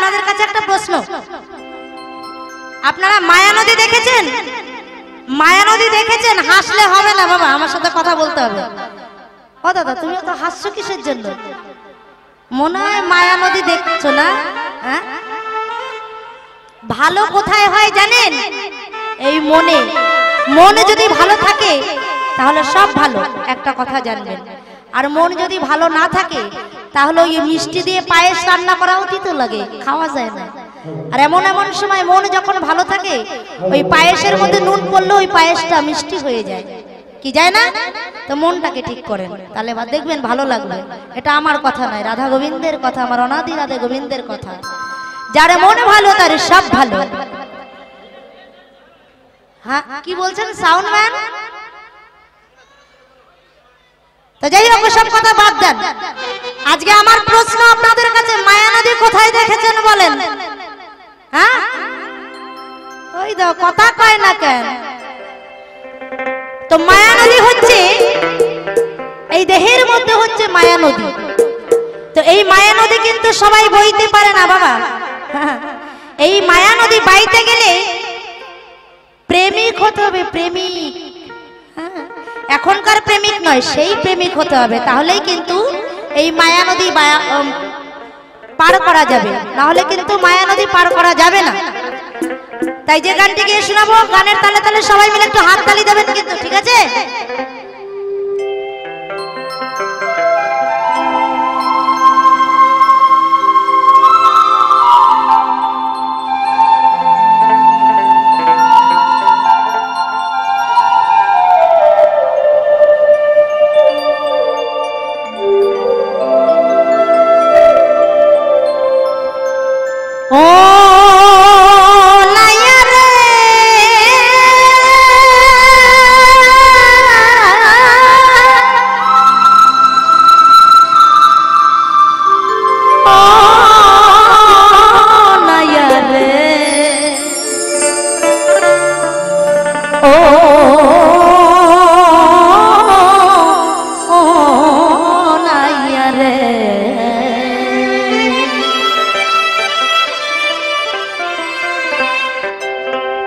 আপনাদের কাছে একটা প্রশ্ন, আপনারা মায়া নদী দেখেছেন? মায়া নদী দেখেছেন? হাসলে হবে না বাবা, আমার সাথে কথা বলতে হবে। ও দাদা, তুমি তো হাসছো কিসের জন্য? মনে হয় মায়া নদী দেখছো না? হ্যাঁ, ভালো কোথায় হয় জানেন? এই মনে। মন যদি ভালো থাকে তাহলে সব ভালো, একটা কথা জানবেন। আর মন যদি ভালো না থাকে তাহলে ওই মিষ্টি দিয়ে পায়েস রান্না করা অতীত লাগে, খাওয়া যায় না। আর এমন এমন সময় মন যখন ভালো থাকে ওই পায়েসের মধ্যে নুন পড়লে ওই পায়েসটা মিষ্টি হয়ে যায়, কি যায় না? তো মনটাকে ঠিক করেন, তাহলে দেখবেন ভালো লাগবে। এটা আমার কথা নয়, রাধা গোবিন্দের কথা, আমার অনাদি রাধা গোবিন্দের কথা। যার মন ভালো তার সব ভালো। হ্যাঁ, কি বলছেন সাউন্ড ম্যান? তো যাই হোক, সব কথা বাদ দেন। আজকে আমার প্রশ্ন আপনাদের কাছে, মায়া নদী কোথায় দেখেছেন বলেন? হ্যাঁ, ওই দাও, কথা কয় না কেন? তো মায়া নদী হচ্ছে এই দেহের মধ্যে হচ্ছে মায়া নদী। তো এই মায়া নদী কিন্তু সবাই বইতে পারে না বাবা। এই মায়া নদী বাইতে গেলে প্রেমিক হতে হবে, প্রেমিক। এখনকার প্রেমিক নয়, সেই প্রেমিক হতে হবে, তাহলেই কিন্তু এই মায়া নদী পার করা যাবে, না হলে কিন্তু মায়া নদী পার করা যাবে না। তাই যে গানটি গিয়ে শোনাবো, গানের তালে তালে সবাই মিলে একটু হাত তালি দেবেন কিন্তু, ঠিক আছে?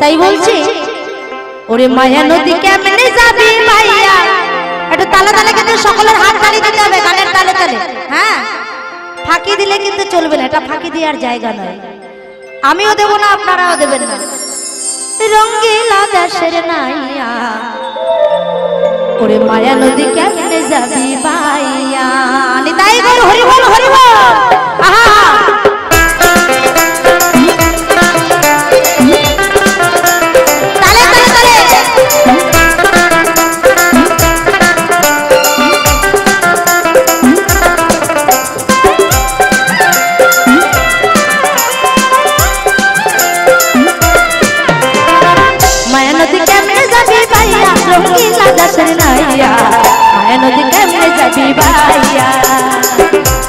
তাই বলছি, ওরে মায়া নদী কেমনে যাবি ভাইয়া। একটু তালে তালে কিন্তু সকলের হাত তালি দিতে হবে, গানের তালে তালে। হ্যাঁ, ফাঁকি দিলে কিন্তু চলবে না, এটা ফাঁকি দেওয়ার জায়গা নয়। আমিও দেব না, আপনারাও দেবেন না। রঙ্গিলা দেশের নাইয়া, ওরে মায়া নদী কেমনে যাবি ভাইয়া। নিতাই গৌর হরি বল, হরি বল। আহা, মায়া নদী কেমনে যাবি ভাইয়া, রঙ্গিলা দেশের নাইয়া। মায়া নদী কেমনে যাবি ভাইয়া,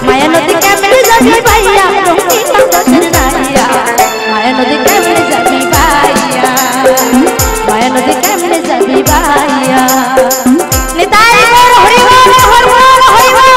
মায়া নদী কেমনে যাবি ভাইয়া, রঙ্গিলা দেশের নাইয়া। মায়া নদী কেমনে যাবি ভাইয়া, মায়া নদী কেমনে যাবি ভাইয়া। নিতাই গৌর হরি বল, হরি বল, হরি বল।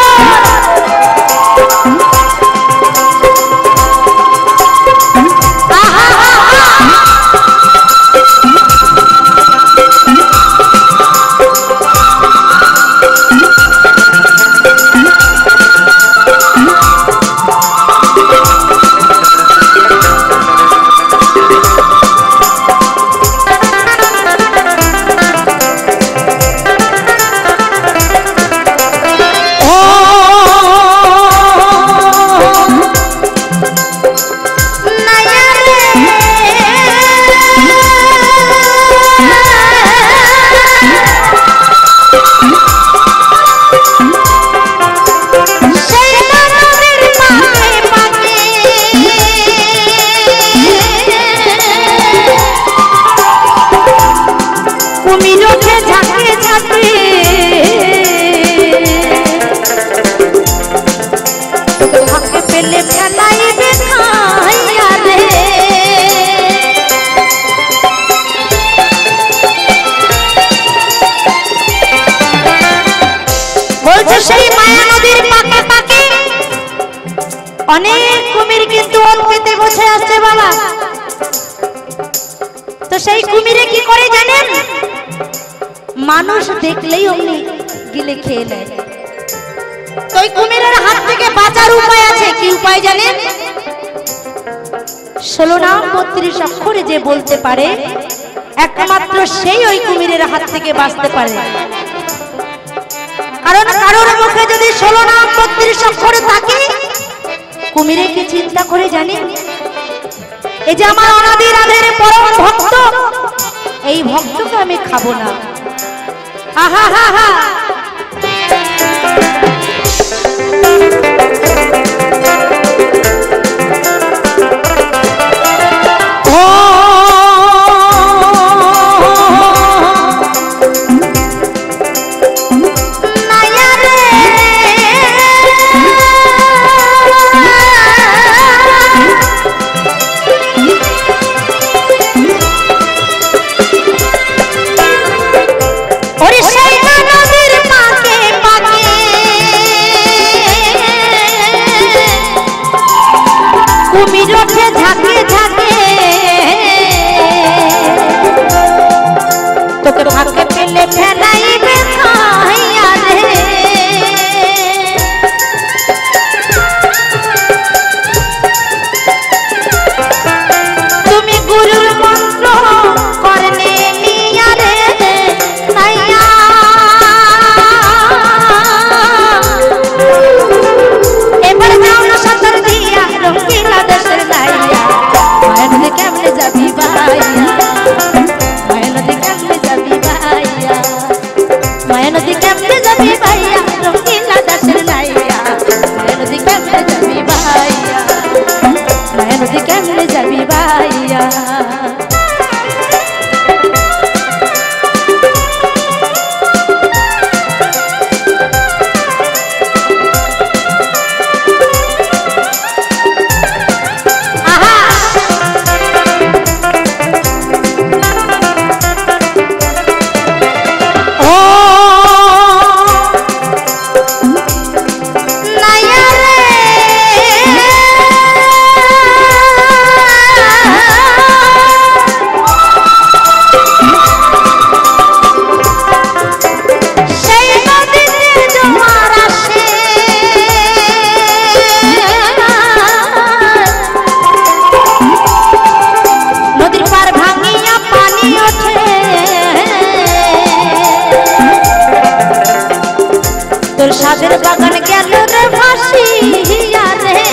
অনেক কুমির কিন্তু অল্পেতে বসে আছে বাবা। তো সেই কুমিরে কি করে জানেন? মানুষ দেখলেই অমনি গিলে খেয়ে নেয়। তো ওই কুমিরের হাত থেকে বাঁচার উপায় আছে। কি উপায় জানেন? 16 নাম 32 অক্ষরে যে বলতে পারে একমাত্র সেই ওই কুমিরের হাত থেকে বাঁচতে পারে। কারণ কারোর মুখে যদি 16 নাম 32 অক্ষরে থাকে, কুমিরে কি চিন্তা করে জানেন? এই যে আমার অনাদি রাধের পরম ভক্ত, এই ভক্তকে আমি খাবো না। আহা হা হা। কুমির ওঠে ঝাঁকে ঝাঁকে, তোকে ভাগ্যে পেলে ফেলাইবে খাইয়া রে। তুমি গুরুর মন্ত্র করনে নিয়া রে নাইয়া, এবার যাও না সতর দিয়া রঙ্গিলা দেশের নাইয়া। মায়ের নদী কেমনে যাবি ভাইয়া, মায়ের নদী কেমনে যাবি ভাইয়া, মায়ের নদী কেমনে যাবি ভাইয়া, রঙ্গিলা দেশের নাইয়া। মায়ের নদী কেমনে যাবি ভাইয়া, মায়ের নদী কেমনে যাবি ভাইয়া। সাদের বাগান গেল রে ভাসিয়া রে,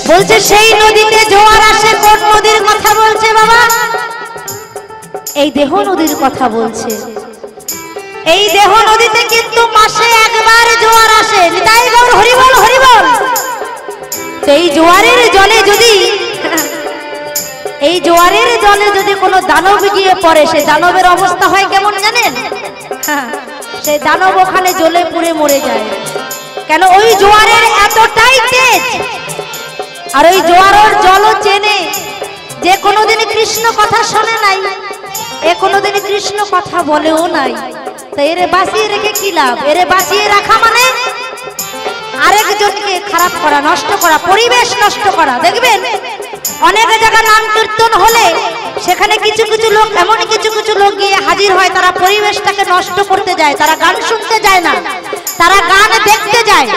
বলছে সেই নদীতে জোয়ার আসে। কোন নদীর কথা বলছে বাবা? এই দেহ নদীর কথা বলছে। এই দেহ নদীতে কিন্তু মাসে একবার জোয়ার আসে। নিতাই গৌর হরি বল হরি বল। এই জোয়ারের জলে যদি কোনো দানব গিয়ে পড়ে, সে দানবের অবস্থা হয় কেমন জানেন? সেই দানব ওখানে জ্বলে পুড়ে মরে যায়। কেন? ওই জোয়ারের এতটাই তেজ। আর ওই জোয়ারের জলও চেনে যে কোনোদিন কৃষ্ণ কথা শোনে নাই, এ কোনোদিন কৃষ্ণ কথা বলেও নাই। তো এরে বাঁচিয়ে রেখে কি লাভ? এরে বাঁচিয়ে রাখা মানে আরেকজনকে খারাপ করা, নষ্ট করা, পরিবেশ নষ্ট করা। দেখবেন অনেক জায়গায় নাম কীর্তন হলে সেখানে কিছু কিছু লোক, এমন কিছু কিছু লোক গিয়ে হাজির হয়, তারা পরিবেশটাকে নষ্ট করতে যায়। তারা গান শুনতে যায় না, তারা গান দেখতে যায়।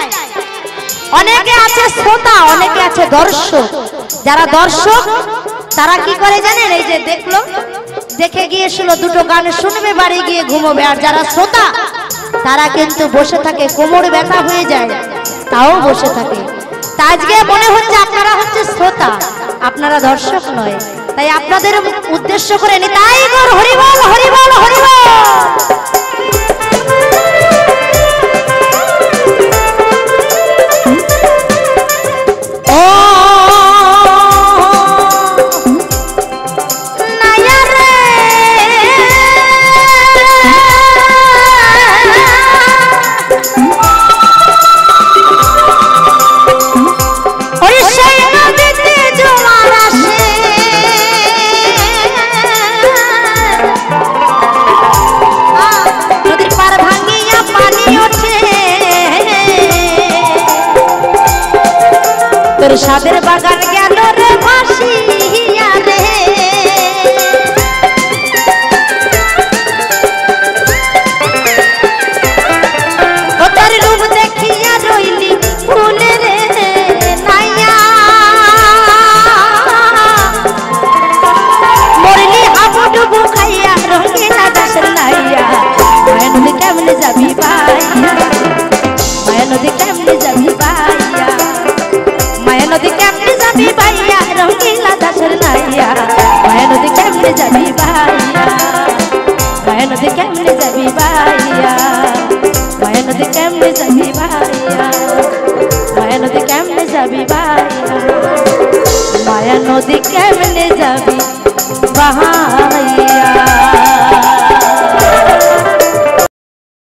অনেকে আছে শ্রোতা, অনেকে আছে দর্শক। যারা দর্শক তারা কি করে জানেন? এই যে দেখলো, দেখে গিয়েছিল, দুটো গান শুনবে, বাড়ি গিয়ে ঘুমোবে। আর যারা শ্রোতা তারা কিন্তু বসে থাকে, কোমর ব্যথা হয়ে যায়, তাও বসে থাকে। তা আজকে মনে হচ্ছে আপনারা হচ্ছে শ্রোতা, আপনারা দর্শক নয়। তাই আপনাদের উদ্দেশ্য করে নিতাই গৌর হরি বল হরি বল হরি বল। তোর সাদের বাগান গেল রে ভাসিয়া রে ও তোর রূপ দেখিয়া রইলি ফুলে রে নাইয়া মরলি হাবুডুবু খাইয়া রঙিনা দাসের নাইয়া মায়া নদী কেমনে যাবি বাইয়া মায়া নদী কেমনে যাবি বাইয়া মায়া নদী কেমনে যাবি বাইয়া রঙিলা দাসের নাইয়া মায়া নদী কেমনে যাবি বাইয়া মায়া নদী কেমনে যাবি বাইয়া